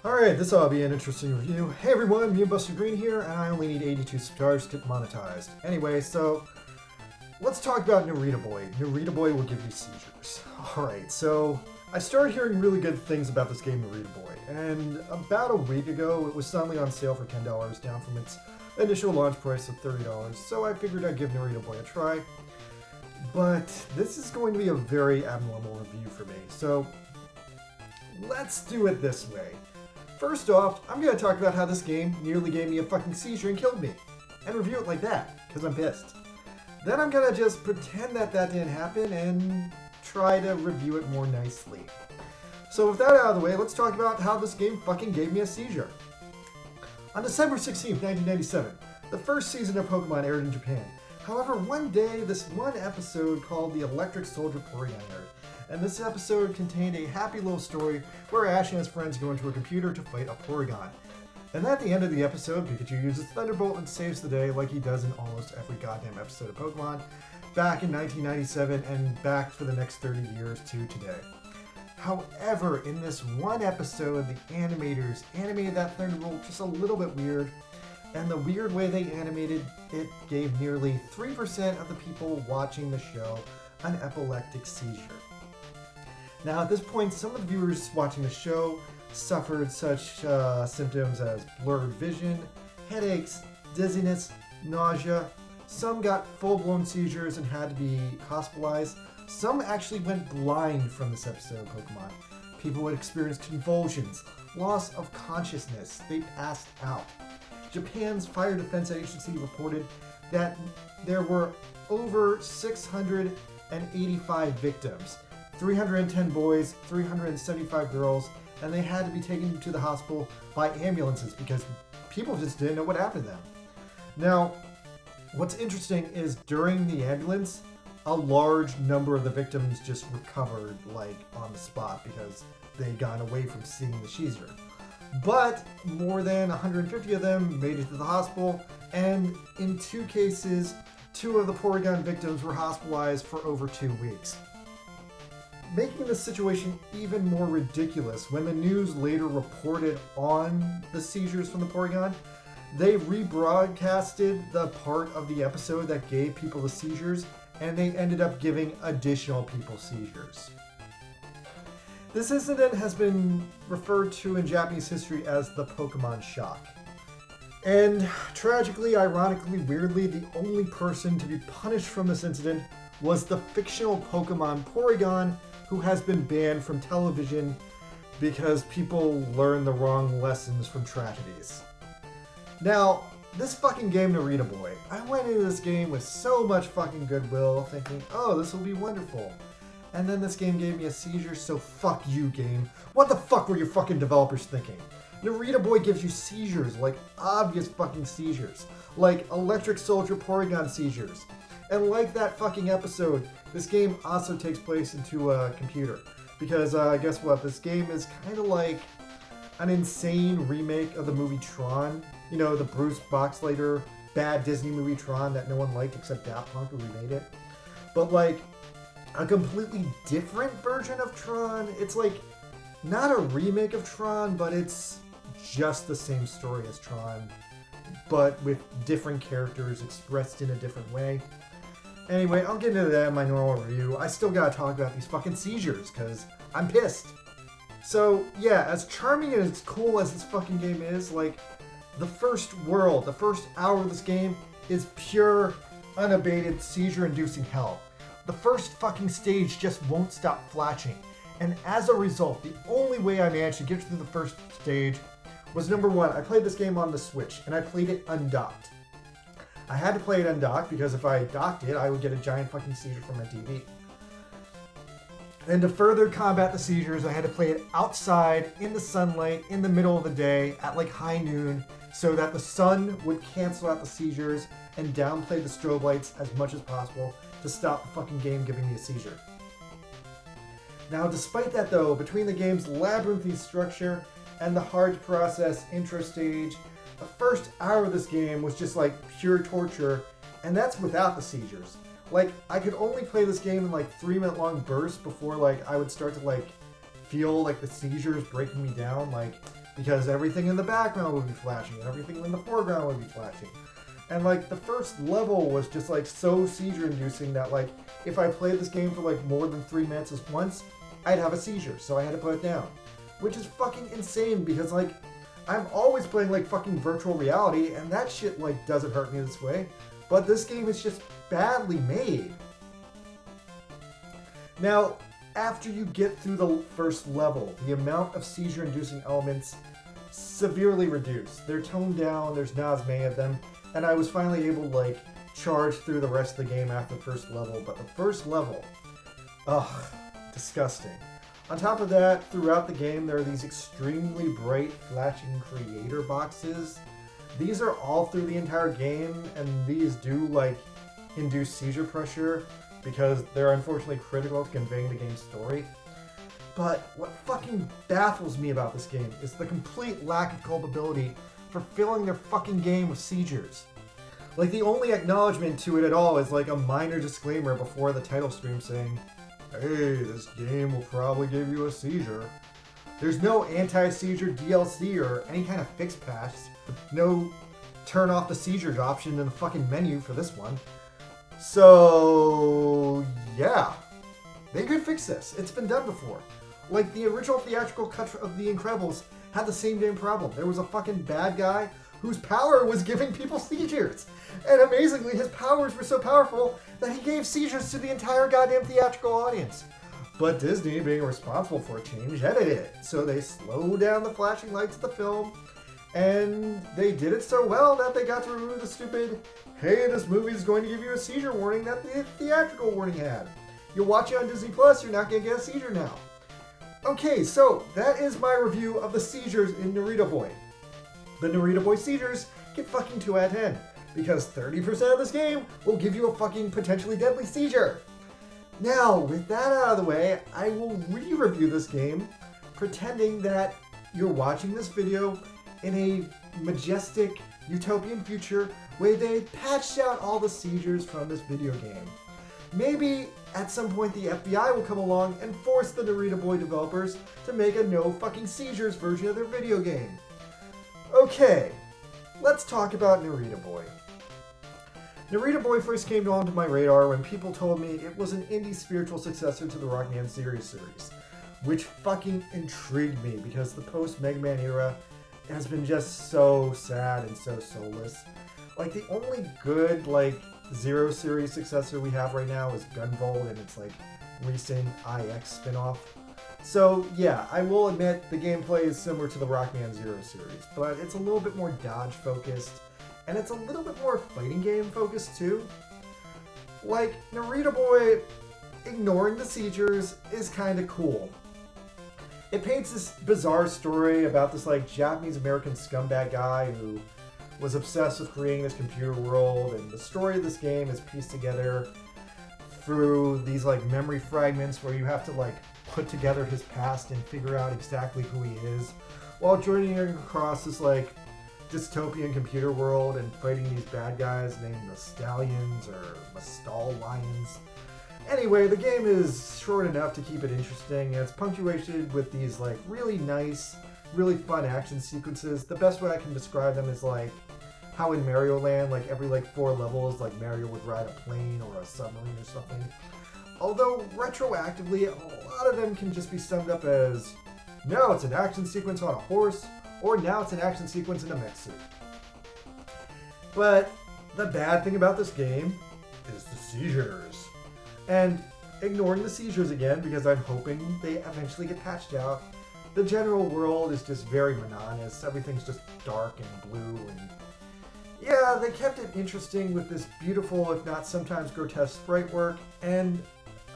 Alright, this ought to be an interesting review. Hey everyone, me and Buster Green here, and I only need 82 stars to get monetized. Anyway, so let's talk about Narita Boy. Narita Boy will give you seizures. Alright, so I started hearing really good things about this game, Narita Boy, and about a week ago it was suddenly on sale for $10, down from its initial launch price of $30, so I figured I'd give Narita Boy a try. But this is going to be a very abnormal review for me, so let's do it this way. First off, I'm going to talk about how this game nearly gave me a fucking seizure and killed me. And review it like that, because I'm pissed. Then I'm going to just pretend that didn't happen and try to review it more nicely. So with that out of the way, let's talk about how this game fucking gave me a seizure. On December 16th, 1997, the first season of Pokemon aired in Japan. However, one day, this one episode called the Electric Soldier Porygon aired. And this episode contained a happy little story where Ash and his friends go into a computer to fight a Porygon. And at the end of the episode, Pikachu uses Thunderbolt and saves the day like he does in almost every goddamn episode of Pokemon, back in 1997 and back for the next 30 years to today. However, in this one episode, the animators animated that Thunderbolt just a little bit weird, and the weird way they animated it gave nearly 3% of the people watching the show an epileptic seizure. Now, at this point, some of the viewers watching the show suffered such symptoms as blurred vision, headaches, dizziness, nausea. Some got full-blown seizures and had to be hospitalized. Some actually went blind from this episode of Pokemon. People would experience convulsions, loss of consciousness. They passed out. Japan's Fire Defense Agency reported that there were over 685 victims. 310 boys, 375 girls, and they had to be taken to the hospital by ambulances because people just didn't know what happened to them. Now, what's interesting is during the ambulance, a large number of the victims just recovered on the spot because they'd gone away from seeing the seizure. But more than 150 of them made it to the hospital, and in 2 cases, 2 of the Porygon victims were hospitalized for over 2 weeks. Making the situation even more ridiculous, when the news later reported on the seizures from the Porygon, they rebroadcasted the part of the episode that gave people the seizures, and they ended up giving additional people seizures. This incident has been referred to in Japanese history as the Pokemon shock. And tragically, ironically, weirdly, the only person to be punished from this incident was the fictional Pokemon Porygon, who has been banned from television because people learn the wrong lessons from tragedies. Now, this fucking game, Narita Boy, I went into this game with so much fucking goodwill, thinking, oh, this will be wonderful. And then this game gave me a seizure, so fuck you, game. What the fuck were your fucking developers thinking? Narita Boy gives you seizures, like obvious fucking seizures. Like Electric Soldier Porygon seizures. And like that fucking episode, this game also takes place into a computer. Because guess what? This game is kind of like an insane remake of the movie Tron. You know, the Bruce Boxleiter bad Disney movie Tron that no one liked except Daft Punk, who remade it. But like a completely different version of Tron. It's like not a remake of Tron, but it's just the same story as Tron, but with different characters expressed in a different way. Anyway, I'll get into that in my normal review. I still gotta talk about these fucking seizures, because I'm pissed. So, yeah, as charming and as cool as this fucking game is, the first world, the first hour of this game is pure, unabated, seizure-inducing hell. The first fucking stage just won't stop flashing. And as a result, the only way I managed to get through the first stage was, number one, I played this game on the Switch, and I played it undocked. I had to play it undocked because if I docked it, I would get a giant fucking seizure from my TV. And to further combat the seizures, I had to play it outside, in the sunlight, in the middle of the day, at high noon, so that the sun would cancel out the seizures and downplay the strobe lights as much as possible to stop the fucking game giving me a seizure. Now, despite that though, between the game's labyrinthine structure and the hard-to-process intro stage, the first hour of this game was just pure torture, and that's without the seizures. I could only play this game in 3-minute long bursts before I would start to feel the seizures breaking me down. because everything in the background would be flashing and everything in the foreground would be flashing. And like the first level was just like so seizure inducing that like if I played this game for like more than 3 minutes at once, I'd have a seizure, so I had to put it down. Which is fucking insane because like I'm always playing like fucking virtual reality and that shit like doesn't hurt me this way. But this game is just badly made. Now, after you get through the first level, the amount of seizure-inducing elements severely reduced. They're toned down, there's not as many of them, and I was finally able to like charge through the rest of the game after the first level. But the first level, ugh, disgusting. On top of that, throughout the game, there are these extremely bright flashing creator boxes. These are all through the entire game, and these do like induce seizure pressure because they're unfortunately critical to conveying the game's story. But what fucking baffles me about this game is the complete lack of culpability for filling their fucking game with seizures. Like the only acknowledgement to it at all is like a minor disclaimer before the title screen saying, "Hey, this game will probably give you a seizure." There's no anti-seizure DLC or any kind of fix patch. No turn off the seizures option in the fucking menu for this one. So, yeah. They could fix this. It's been done before. Like, the original theatrical cut of The Incredibles had the same damn problem. There was a fucking bad guy whose power was giving people seizures. And amazingly, his powers were so powerful that he gave seizures to the entire goddamn theatrical audience. But Disney, being responsible for a change, edited it. So they slowed down the flashing lights of the film, and they did it so well that they got to remove the stupid, "Hey, this movie is going to give you a seizure warning" that the theatrical warning had. You watch it on Disney Plus, you're not going to get a seizure now. Okay, so that is my review of the seizures in Narita Boy. The Narita Boy seizures get fucking 2 out of 10, because 30% of this game will give you a fucking potentially deadly seizure. Now, with that out of the way, I will re-review this game, pretending that you're watching this video in a majestic utopian future where they patched out all the seizures from this video game. Maybe at some point the FBI will come along and force the Narita Boy developers to make a no fucking seizures version of their video game. Okay, let's talk about Narita Boy. Narita Boy first came onto my radar when people told me it was an indie spiritual successor to the Rockman series, which fucking intrigued me because the post-Mega Man era has been just so sad and so soulless. Like, the only good, like, Zero series successor we have right now is Gunvolt and its, like, recent IX spinoff. So, yeah, I will admit the gameplay is similar to the Rockman Zero series, but it's a little bit more dodge-focused, and it's a little bit more fighting game focused too. Like, Narita Boy ignoring the seizures is kinda cool. It paints this bizarre story about this like Japanese-American scumbag guy who was obsessed with creating this computer world, and the story of this game is pieced together through these like memory fragments where you have to like put together his past and figure out exactly who he is, while journeying across this like dystopian computer world and fighting these bad guys named the Stallions or Mastal Lions. Anyway, the game is short enough to keep it interesting, and it's punctuated with these like really nice, really fun action sequences. The best way I can describe them is like how in Mario Land, like every like 4 levels, like Mario would ride a plane or a submarine or something. Although retroactively, a lot of them can just be summed up as, now it's an action sequence on a horse, or now it's an action sequence in a mech suit. But the bad thing about this game is the seizures. And ignoring the seizures again, because I'm hoping they eventually get patched out, the general world is just very monotonous. Everything's just dark and blue, and yeah, they kept it interesting with this beautiful, if not sometimes grotesque sprite work. And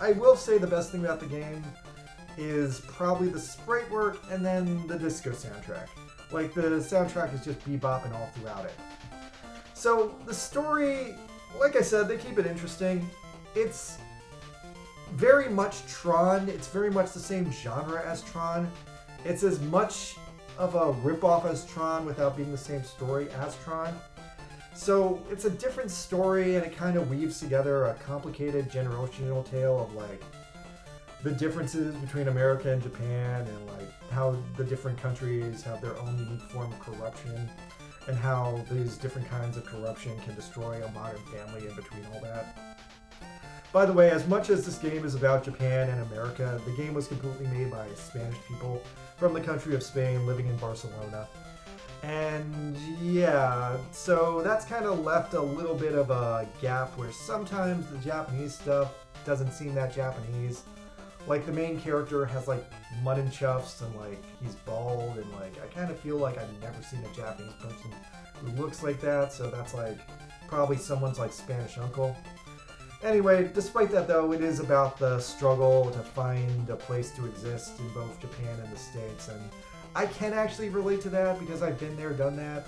I will say the best thing about the game is probably the sprite work and then the disco soundtrack. Like, the soundtrack is just bebopping all throughout it. So the story, like I said, they keep it interesting. It's very much Tron. It's very much the same genre as Tron. It's as much of a ripoff as Tron without being the same story as Tron. So it's a different story, and it kind of weaves together a complicated generational tale of like the differences between America and Japan, and like how the different countries have their own unique form of corruption, and how these different kinds of corruption can destroy a modern family in between all that. By the way, as much as this game is about Japan and America, the game was completely made by Spanish people from the country of Spain living in Barcelona. And yeah, so that's kind of left a little bit of a gap where sometimes the Japanese stuff doesn't seem that Japanese. Like the main character has like mutton chuffs and like he's bald, and like I kind of feel like I've never seen a Japanese person who looks like that, so that's like probably someone's like Spanish uncle. Anyway, despite that though, it is about the struggle to find a place to exist in both Japan and the States, and I can actually relate to that because I've been there, done that.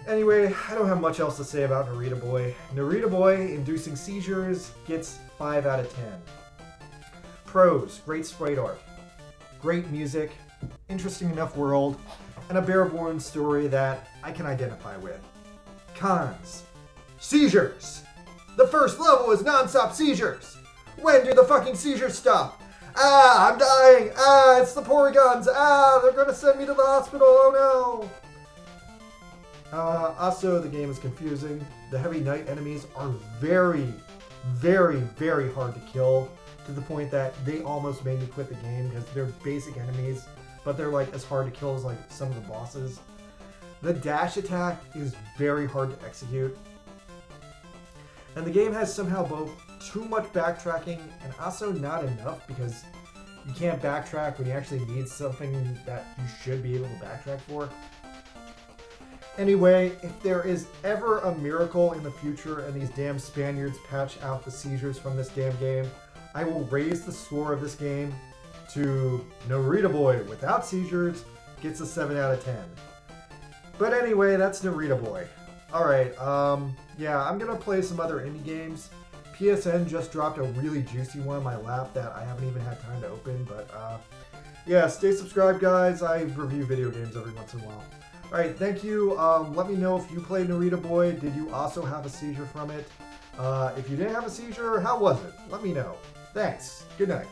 Anyway, I don't have much else to say about Narita Boy. Narita Boy, inducing seizures, gets 5 out of 10. Pros, great sprite art, great music, interesting enough world, and a Bearborn story that I can identify with. Cons, seizures. The first level is non-stop seizures. When do the fucking seizures stop? Ah, I'm dying. Ah, it's the Porygons. Ah, they're gonna send me to the hospital. Oh no. Also, the game is confusing. The heavy knight enemies are very, very, very hard to kill, to the point that they almost made me quit the game because they're basic enemies, but they're like as hard to kill as like some of the bosses. The dash attack is very hard to execute. And the game has somehow both too much backtracking and also not enough, because you can't backtrack when you actually need something that you should be able to backtrack for. Anyway, if there is ever a miracle in the future and these damn Spaniards patch out the seizures from this damn game, I will raise the score of this game to Narita Boy without seizures gets a 7 out of 10. But anyway, that's Narita Boy. Alright, yeah, I'm gonna play some other indie games. PSN just dropped a really juicy one in my lap that I haven't even had time to open, but yeah, stay subscribed, guys. I review video games every once in a while. Alright, thank you. Let me know if you played Narita Boy. Did you also have a seizure from it? If you didn't have a seizure, how was it? Let me know. Thanks. Good night.